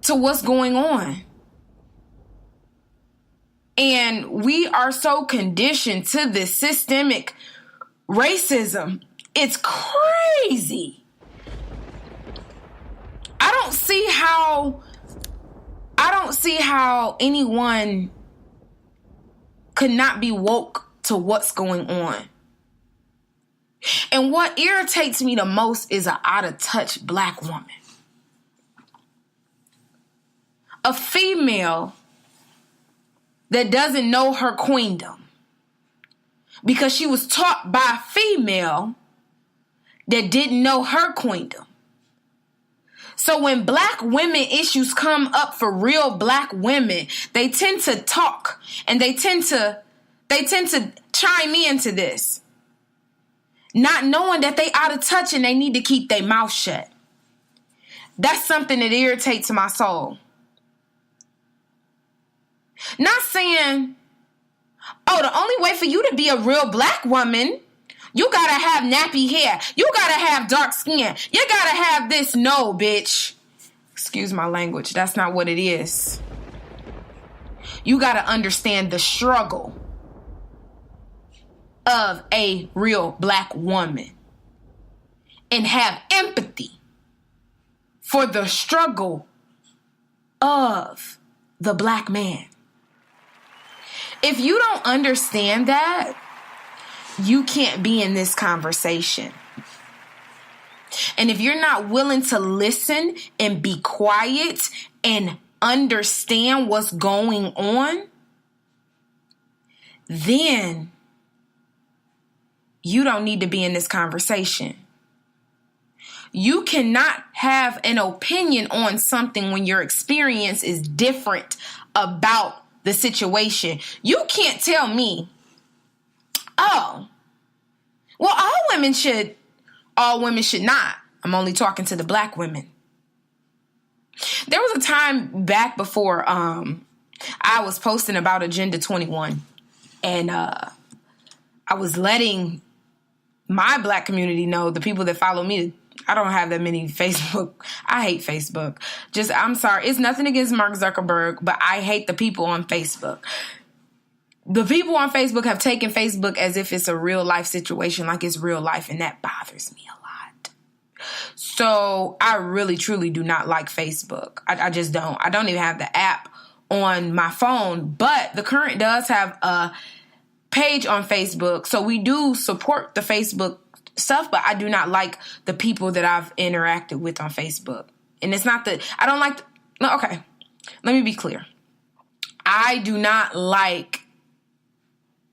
to what's going on. And we are so conditioned to this systemic racism. It's crazy. I don't see how anyone could not be woke to what's going on. And what irritates me the most is an out-of-touch black woman. A female that doesn't know her queendom because she was taught by a female that didn't know her queendom. So when black women issues come up for real black women, they tend to talk and they tend to chime into this, not knowing that they out of touch and they need to keep their mouth shut. That's something that irritates my soul. Not saying, oh, the only way for you to be a real black woman, you gotta have nappy hair. You gotta have dark skin. You gotta have this. No, bitch. Excuse my language. That's not what it is. You gotta understand the struggle of a real black woman and have empathy for the struggle of the black man. If you don't understand that, you can't be in this conversation. And if you're not willing to listen and be quiet and understand what's going on, then you don't need to be in this conversation. You cannot have an opinion on something when your experience is different about the situation. You can't tell me, oh, well, all women should not. I'm only talking to the black women. There was a time back before I was posting about Agenda 21, and I was letting my black community know, the people that follow me. I don't have that many Facebook. I hate Facebook. I'm sorry. It's nothing against Mark Zuckerberg, but I hate the people on Facebook. The people on Facebook have taken Facebook as if it's a real life situation, like it's real life, and that bothers me a lot. So I really, truly do not like Facebook. I just don't. I don't even have the app on my phone, but the Current does have a page on Facebook. So we do support the Facebook stuff, but I do not like the people that I've interacted with on Facebook. And it's not that I don't like. No, okay. Let me be clear. I do not like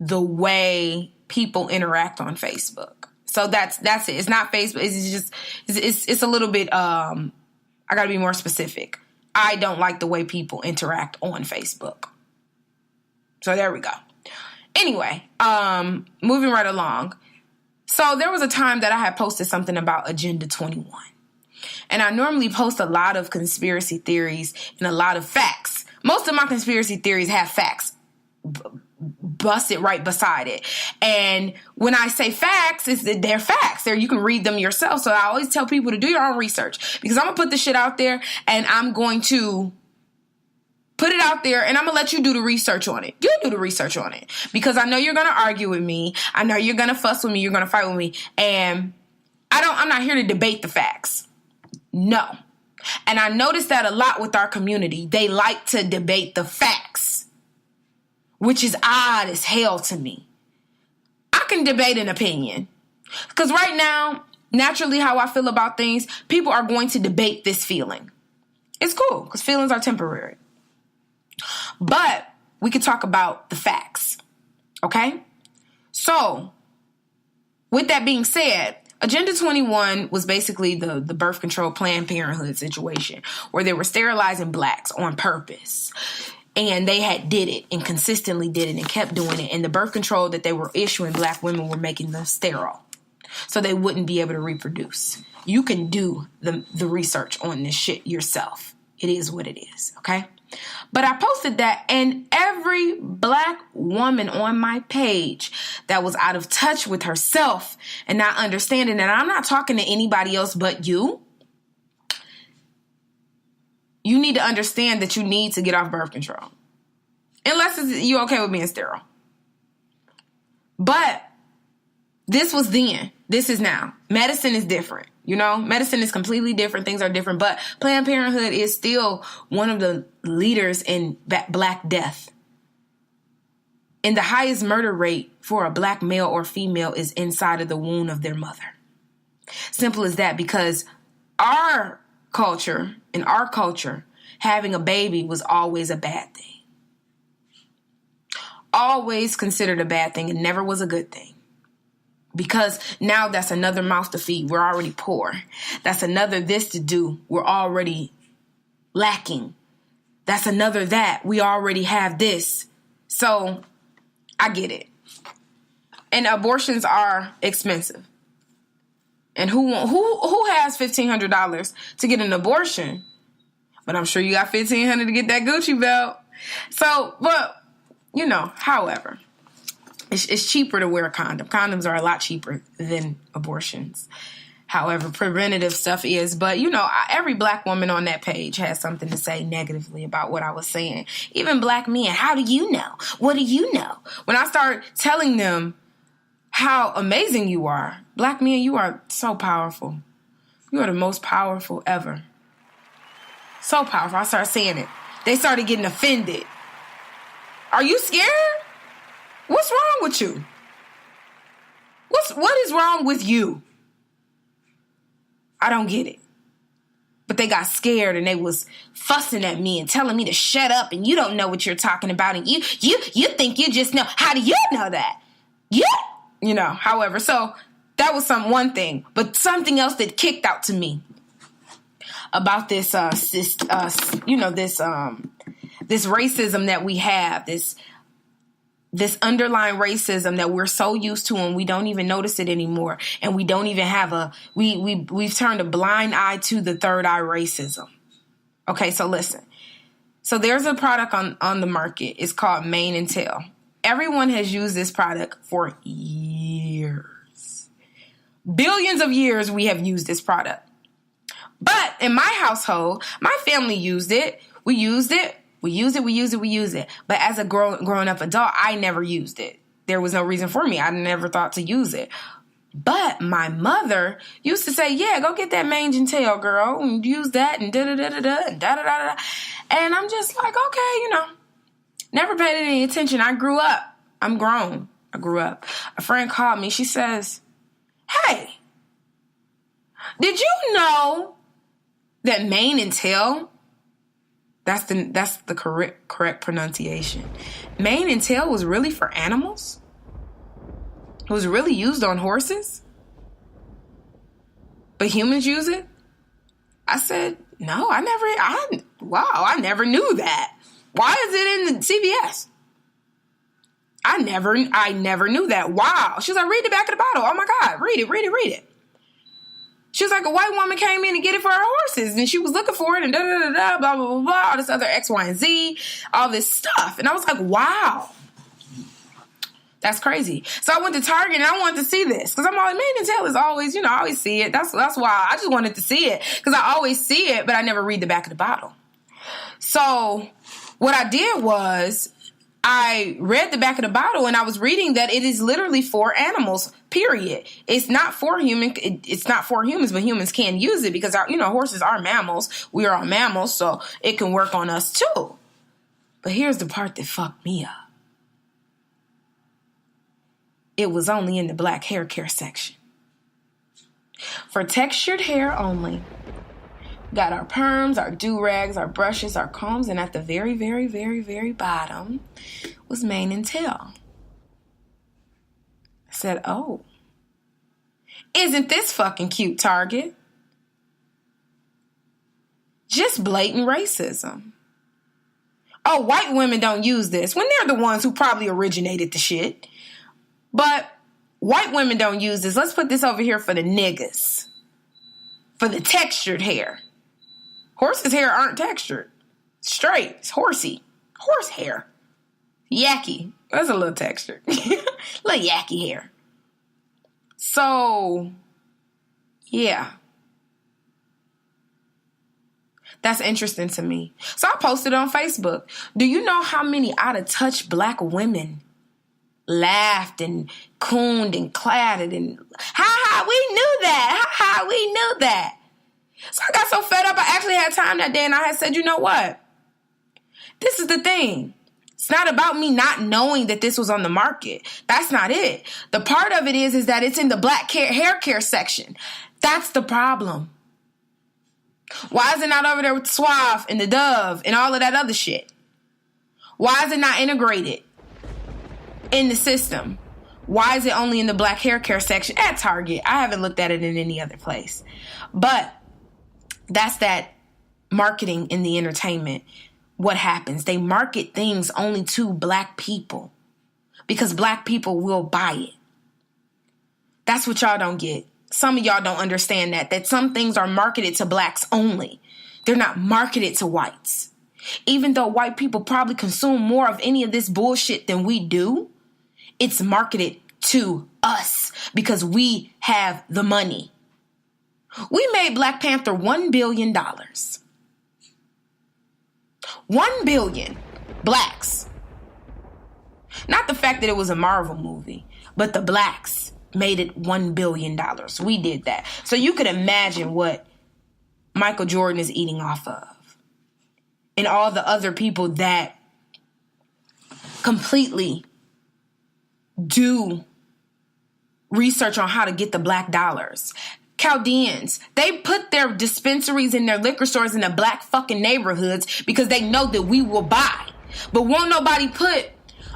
the way people interact on Facebook. So that's it. It's not Facebook. It's just, it's a little bit, I gotta be more specific. I don't like the way people interact on Facebook. So there we go. Anyway, moving right along. So there was a time that I had posted something about Agenda 21. And I normally post a lot of conspiracy theories and a lot of facts. Most of my conspiracy theories have facts busted right beside it. And when I say facts, they're facts. You can read them yourself. So I always tell people to do your own research, because I'm going to put this shit out there and I'm going to put it out there and I'm going to let you do the research on it. You do the research on it, because I know you're going to argue with me. I know you're going to fuss with me. You're going to fight with me. And I'm not here to debate the facts. No. And I noticed that a lot with our community. They like to debate the facts, which is odd as hell to me. I can debate an opinion, because right now, naturally how I feel about things, people are going to debate this feeling. It's cool, because feelings are temporary. But we could talk about the facts, okay? So, with that being said, Agenda 21 was basically the birth control Planned Parenthood situation, where they were sterilizing blacks on purpose. And they did it and consistently did it and kept doing it. And the birth control that they were issuing black women were making them sterile, so they wouldn't be able to reproduce. You can do the research on this shit yourself. It is what it is, okay? But I posted that, and every black woman on my page that was out of touch with herself and not understanding that I'm not talking to anybody else but you, you need to understand that you need to get off birth control. Unless you're okay with being sterile. But this was then. This is now. Medicine is different. You know, medicine is completely different. Things are different. But Planned Parenthood is still one of the leaders in Black death. And the highest murder rate for a Black male or female is inside of the womb of their mother. Simple as that, because our culture, in our culture, having a baby was always a bad thing. Always considered a bad thing. It never was a good thing. Because now that's another mouth to feed. We're already poor. That's another this to do. We're already lacking. That's another that. We already have this. So I get it. And abortions are expensive. And who has $1,500 to get an abortion? But I'm sure you got $1,500 to get that Gucci belt. So, but, you know, however, it's cheaper to wear a condom. Condoms are a lot cheaper than abortions. However, preventative stuff is. But, you know, every Black woman on that page has something to say negatively about what I was saying. Even Black men. How do you know? What do you know? When I start telling them how amazing you are, Black men, you are so powerful. You are the most powerful ever. So powerful. I started saying it. They started getting offended. Are you scared? What's wrong with you? What is wrong with you? I don't get it. But they got scared and they was fussing at me and telling me to shut up and you don't know what you're talking about and you think you just know. How do you know that? Yeah. You know, however, so that was one thing. But something else that kicked out to me about this racism that we have, this underlying racism that we're so used to and we don't even notice it anymore. And we don't even have we've turned a blind eye to the third eye racism. Okay, so listen. So there's a product on the market. It's called Mane and Tail. Everyone has used this product for years. Billions of years we have used this product. But in my household, my family used it. We used it. But as a grown up adult, I never used it. There was no reason for me. I never thought to use it. But my mother used to say, yeah, go get that mange and tail, girl, and use that and da-da-da-da-da and da-da-da-da. And I'm just like, okay, you know, never paid any attention. I grew up. I'm grown. I grew up. A friend called me. She says, hey, did you know that mane and tail, that's the correct pronunciation. Mane and tail was really for animals? It was really used on horses? But humans use it? I said, no, I never knew that. Why is it in the CVS? I never knew that. Wow. She was like, read the back of the bottle. Oh my God, read it. She was like, a white woman came in to get it for her horses, and she was looking for it, and da-da-da-da, blah, blah, blah, blah, all this other X, Y, and Z, all this stuff. And I was like, wow. That's crazy. So I went to Target, and I wanted to see this, because I'm always, mane and tail is always, you know, I always see it. That's why I just wanted to see it, because I always see it, but I never read the back of the bottle. So what I did was, I read the back of the bottle and I was reading that it is literally for animals, period. It's not for it's not for humans, but humans can use it because horses are mammals. We are all mammals, so it can work on us too. But here's the part that fucked me up. It was only in the black hair care section. For textured hair only. Got our perms, our do-rags, our brushes, our combs, and at the very, very, very, very bottom was mane and tail. I said, oh, isn't this fucking cute, Target? Just blatant racism. Oh, white women don't use this when they're the ones who probably originated the shit. But white women don't use this. Let's put this over here for the niggas. For the textured hair. Horses' hair aren't textured. Straight. It's horsey. Horse hair. Yucky. That's a little textured. Little yucky hair. So, yeah. That's interesting to me. So I posted on Facebook. Do you know how many out of touch black women laughed and cooned and clattered and we knew that. We knew that. So I got so fed up. I actually had time that day and I had said, you know what? This is the thing. It's not about me not knowing that this was on the market. That's not it. The part of it is that it's in the black hair care section. That's the problem. Why is it not over there with the Suave and the Dove and all of that other shit? Why is it not integrated in the system? Why is it only in the black hair care section at Target? I haven't looked at it in any other place. But that's that marketing in the entertainment. What happens? They market things only to black people because black people will buy it. That's what y'all don't get. Some of y'all don't understand that some things are marketed to blacks only. They're not marketed to whites. Even though white people probably consume more of any of this bullshit than we do, it's marketed to us because we have the money. We made Black Panther $1 billion. $1 billion blacks. Not the fact that it was a Marvel movie, but the blacks made it $1 billion. We did that. So you could imagine what Michael Jordan is eating off of. And all the other people that completely do research on how to get the black dollars. Chaldeans, they put their dispensaries and their liquor stores in the black fucking neighborhoods because they know that we will buy. But won't nobody put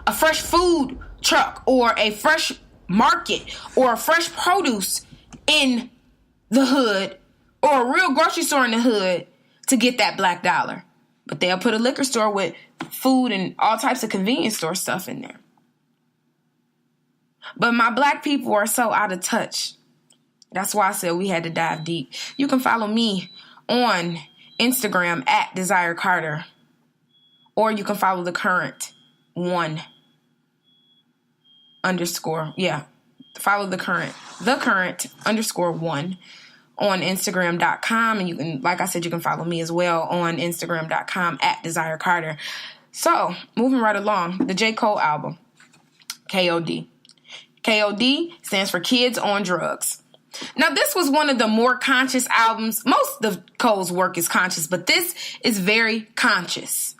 a fresh food truck or a fresh market or a fresh produce in the hood or a real grocery store in the hood to get that black dollar. But they'll put a liquor store with food and all types of convenience store stuff in there. But my black people are so out of touch. That's why I said we had to dive deep. You can follow me on Instagram at Desire Carter. Or you can follow the current _1. Follow the current _1 on Instagram.com. And you can, like I said, you can follow me as well on Instagram.com at Desire Carter. So, moving right along, the J. Cole album, KOD. KOD stands for Kids on Drugs. Now, this was one of the more conscious albums. Most of Cole's work is conscious, but this is very conscious.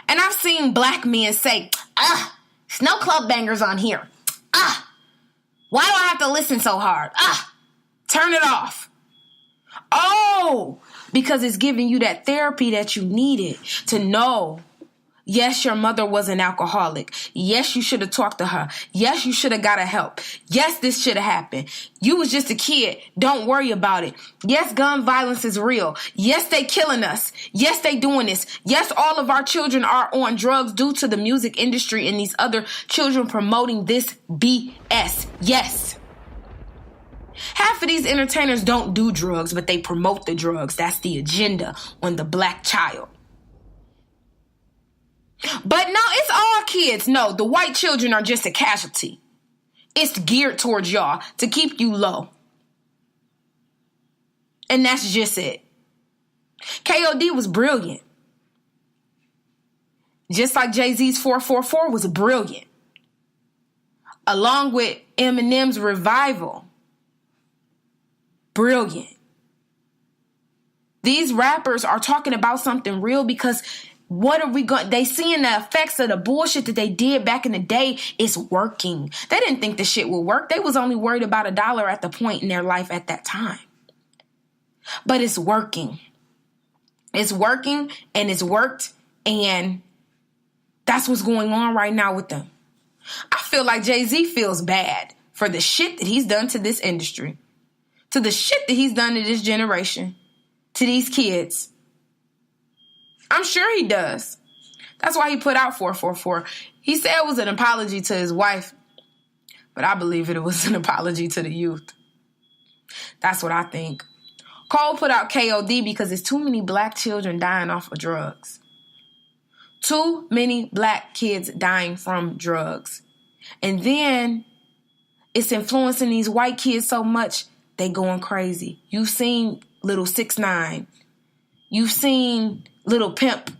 And I've seen black men say, there's no club bangers on here. Why do I have to listen so hard? Turn it off. Oh, because it's giving you that therapy that you needed to know. Yes, your mother was an alcoholic. Yes, you should have talked to her. Yes, you should have got her help. Yes, this should have happened. You was just a kid. Don't worry about it. Yes, gun violence is real. Yes, they killing us. Yes, they doing this. Yes, all of our children are on drugs due to the music industry and these other children promoting this BS. Yes. Half of these entertainers don't do drugs, but they promote the drugs. That's the agenda on the black child. But no, it's all kids. No, the white children are just a casualty. It's geared towards y'all to keep you low. And that's just it. KOD was brilliant. Just like Jay-Z's 444 was brilliant. Along with Eminem's Revival. Brilliant. These rappers are talking about something real because what are we going? They seeing the effects of the bullshit that they did back in the day is working. They didn't think the shit would work. They was only worried about $1 at the point in their life at that time. But it's working. It's working and it's worked. And that's what's going on right now with them. I feel like Jay-Z feels bad for the shit that he's done to this industry, to the shit that he's done to this generation, to these kids. I'm sure he does. That's why he put out 444. He said it was an apology to his wife, but I believe it was an apology to the youth. That's what I think. Cole put out KOD because there's too many black children dying off of drugs. Too many black kids dying from drugs. And then it's influencing these white kids so much, they going crazy. You've seen little 6ix9ine. You've seen Little Pimp